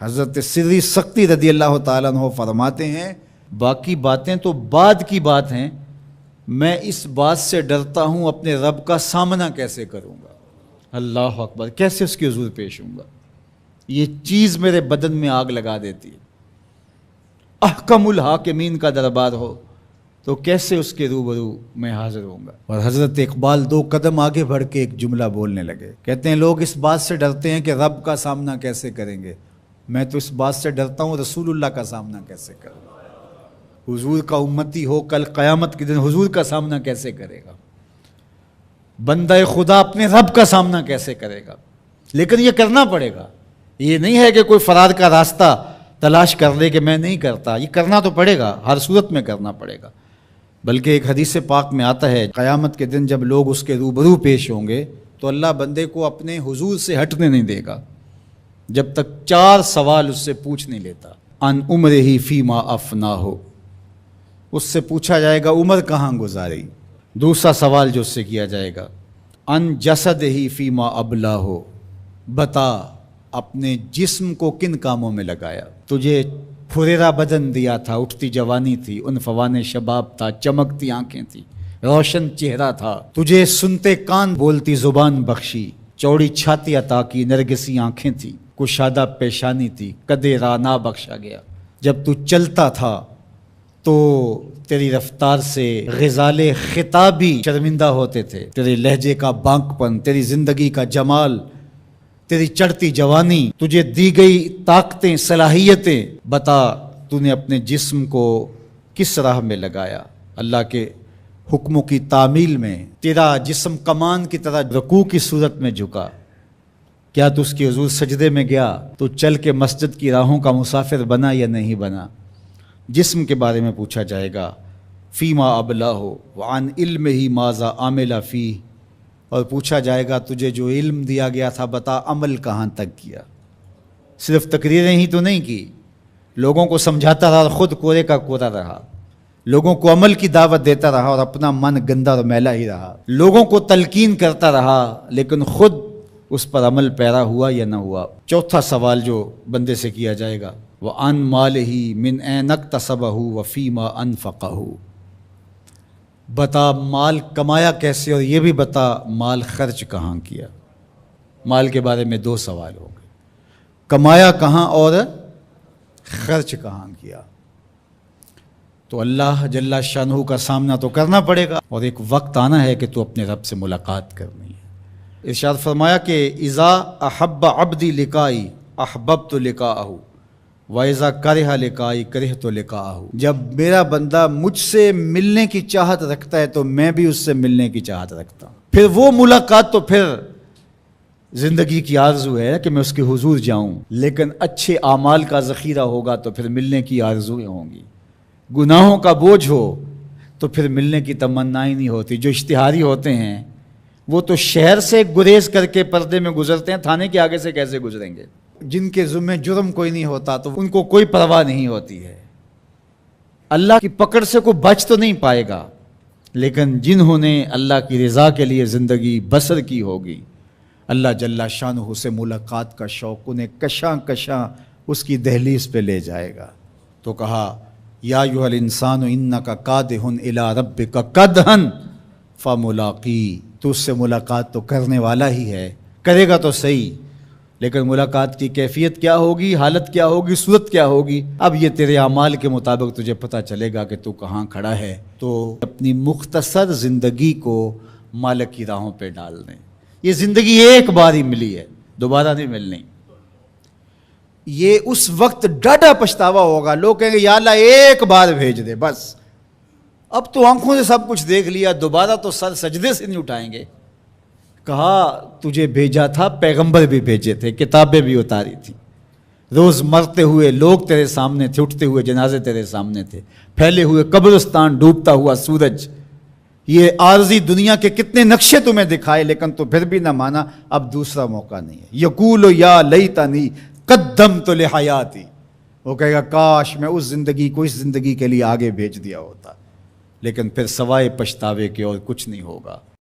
حضرت سری سختی رضی اللہ تعالیٰ عنہ فرماتے ہیں باقی باتیں تو بعد کی بات ہیں، میں اس بات سے ڈرتا ہوں اپنے رب کا سامنا کیسے کروں گا، اللہ اکبر، کیسے اس کے حضور پیش ہوں گا، یہ چیز میرے بدن میں آگ لگا دیتی ہے۔ احکم الحاکمین کا دربار ہو تو کیسے اس کے روبرو میں حاضر ہوں گا۔ اور حضرت اقبال 2 قدم آگے بڑھ کے ایک جملہ بولنے لگے، کہتے ہیں لوگ اس بات سے ڈرتے ہیں کہ رب کا سامنا کیسے کریں گے، میں تو اس بات سے ڈرتا ہوں رسول اللہ کا سامنا کیسے کروں گا۔ حضور کا امتی ہو کل قیامت کے دن حضور کا سامنا کیسے کرے گا، بندہ خدا اپنے رب کا سامنا کیسے کرے گا۔ لیکن یہ کرنا پڑے گا، یہ نہیں ہے کہ کوئی فرار کا راستہ تلاش کر لے کہ میں نہیں کرتا، یہ کرنا تو پڑے گا، ہر صورت میں کرنا پڑے گا۔ بلکہ ایک حدیث پاک میں آتا ہے قیامت کے دن جب لوگ اس کے روبرو پیش ہوں گے تو اللہ بندے کو اپنے حضور سے ہٹنے نہیں دے گا جب تک 4 سوال اس سے پوچھ نہیں لیتا۔ ان عمرہ فیما افنا ہو، اس سے پوچھا جائے گا عمر کہاں گزاری۔ دوسرا سوال جو اس سے کیا جائے گا ان جسد ہی فیما ابلا ہو، بتا اپنے جسم کو کن کاموں میں لگایا، تجھے پھریرا بدن دیا تھا، اٹھتی جوانی تھی، عنفوان شباب تھا، چمکتی آنکھیں تھی، روشن چہرہ تھا، تجھے سنتے کان بولتی زبان بخشی، چوڑی چھاتی عطا کی، نرگسی آنکھیں تھی، کشادہ پیشانی تھی، قدِ رانا بخشا گیا۔ جب تو چلتا تھا تو تیری رفتار سے غزال خطابی شرمندہ ہوتے تھے، تیرے لہجے کا بانک پن، تیری زندگی کا جمال، تیری چڑھتی جوانی، تجھے دی گئی طاقتیں، صلاحیتیں، بتا تو نے اپنے جسم کو کس راہ میں لگایا، اللہ کے حکموں کی تعمیل میں۔ تیرا جسم کمان کی طرح رکوع کی صورت میں جھکا، کیا تو اس کی حضور سجدے میں گیا تو چل کے مسجد کی راہوں کا مسافر بنا یا نہیں بنا۔ جسم کے بارے میں پوچھا جائے گا فیما ابلا ہو وعن علم ہی ماذا عامل فی، اور پوچھا جائے گا تجھے جو علم دیا گیا تھا بتا عمل کہاں تک کیا۔ صرف تقریریں ہی تو نہیں کی، لوگوں کو سمجھاتا رہا اور خود کورے کا کورا رہا، لوگوں کو عمل کی دعوت دیتا رہا اور اپنا من گندا اور میلا ہی رہا، لوگوں کو تلقین کرتا رہا لیکن خود اس پر عمل پیرا ہوا یا نہ ہوا۔ چوتھا سوال جو بندے سے کیا جائے گا وَعَن مَالِهِ مِنْ أَيْنَ اكْتَسَبَهُ وَفِيمَا أَنْفَقَهُ، بتا مال کمایا کیسے اور یہ بھی بتا مال خرچ کہاں کیا۔ مال کے بارے میں 2 سوال ہوں گے، کمایا کہاں اور خرچ کہاں کیا۔ تو اللہ جل شانہ کا سامنا تو کرنا پڑے گا اور ایک وقت آنا ہے کہ تو اپنے رب سے ملاقات کرنی ہے۔ ارشاد فرمایا کہ اذا احب عبدی لقائی احببت لقاءہ وَإِذَا كَرِهَ لِقَائِي كَرِهْتُ لِقَاءَهُ، جب میرا بندہ مجھ سے ملنے کی چاہت رکھتا ہے تو میں بھی اس سے ملنے کی چاہت رکھتا ہوں۔ پھر وہ ملاقات تو پھر زندگی کی آرزو ہے کہ میں اس کے حضور جاؤں، لیکن اچھے اعمال کا ذخیرہ ہوگا تو پھر ملنے کی آرزویں ہوں گی۔ گناہوں کا بوجھ ہو تو پھر ملنے کی تمنا ہی نہیں ہوتی۔ جو اشتہاری ہوتے ہیں وہ تو شہر سے گریز کر کے پردے میں گزرتے ہیں، تھانے کے آگے سے کیسے گزریں گے۔ جن کے ذمہ جرم کوئی نہیں ہوتا تو ان کو کوئی پرواہ نہیں ہوتی ہے، اللہ کی پکڑ سے کوئی بچ تو نہیں پائے گا، لیکن جنہوں نے اللہ کی رضا کے لیے زندگی بسر کی ہوگی، اللہ جل شانہ سے ملاقات کا شوق انہیں کشاں کشاں اس کی دہلیز پہ لے جائے گا۔ تو کہا یا ایھا الانسان انک کادح الی ربک کدحا فملاقی، تو اس سے ملاقات تو کرنے والا ہی ہے، کرے گا تو صحیح، لیکن ملاقات کی کیفیت کیا ہوگی، حالت کیا ہوگی، صورت کیا ہوگی، اب یہ تیرے اعمال کے مطابق تجھے پتہ چلے گا کہ تو کہاں کھڑا ہے۔ تو اپنی مختصر زندگی کو مالک کی راہوں پہ ڈال دیں۔ یہ زندگی ایک بار ہی ملی ہے، دوبارہ نہیں ملنی۔ یہ اس وقت ڈاڈا پچھتاوا ہوگا، لوگ کہیں گے یا اللہ ایک بار بھیج دے بس، اب تو آنکھوں سے سب کچھ دیکھ لیا، دوبارہ تو سر سجدے سے نہیں اٹھائیں گے۔ کہا تجھے بھیجا تھا، پیغمبر بھی بھیجے تھے، کتابیں بھی اتاری تھی، روز مرتے ہوئے لوگ تیرے سامنے تھے، اٹھتے ہوئے جنازے تیرے سامنے تھے، پھیلے ہوئے قبرستان، ڈوبتا ہوا سورج، یہ عارضی دنیا کے کتنے نقشے تمہیں دکھائے لیکن تو پھر بھی نہ مانا۔ اب دوسرا موقع نہیں ہے۔ یقول یا لیتنی قدمت لحیاتی، وہ کہے گا کاش میں اس زندگی کو اس زندگی کے لیے آگے بھیج دیا ہوتا، لیکن پھر سوائے پچھتاوے کے اور کچھ نہیں ہوگا۔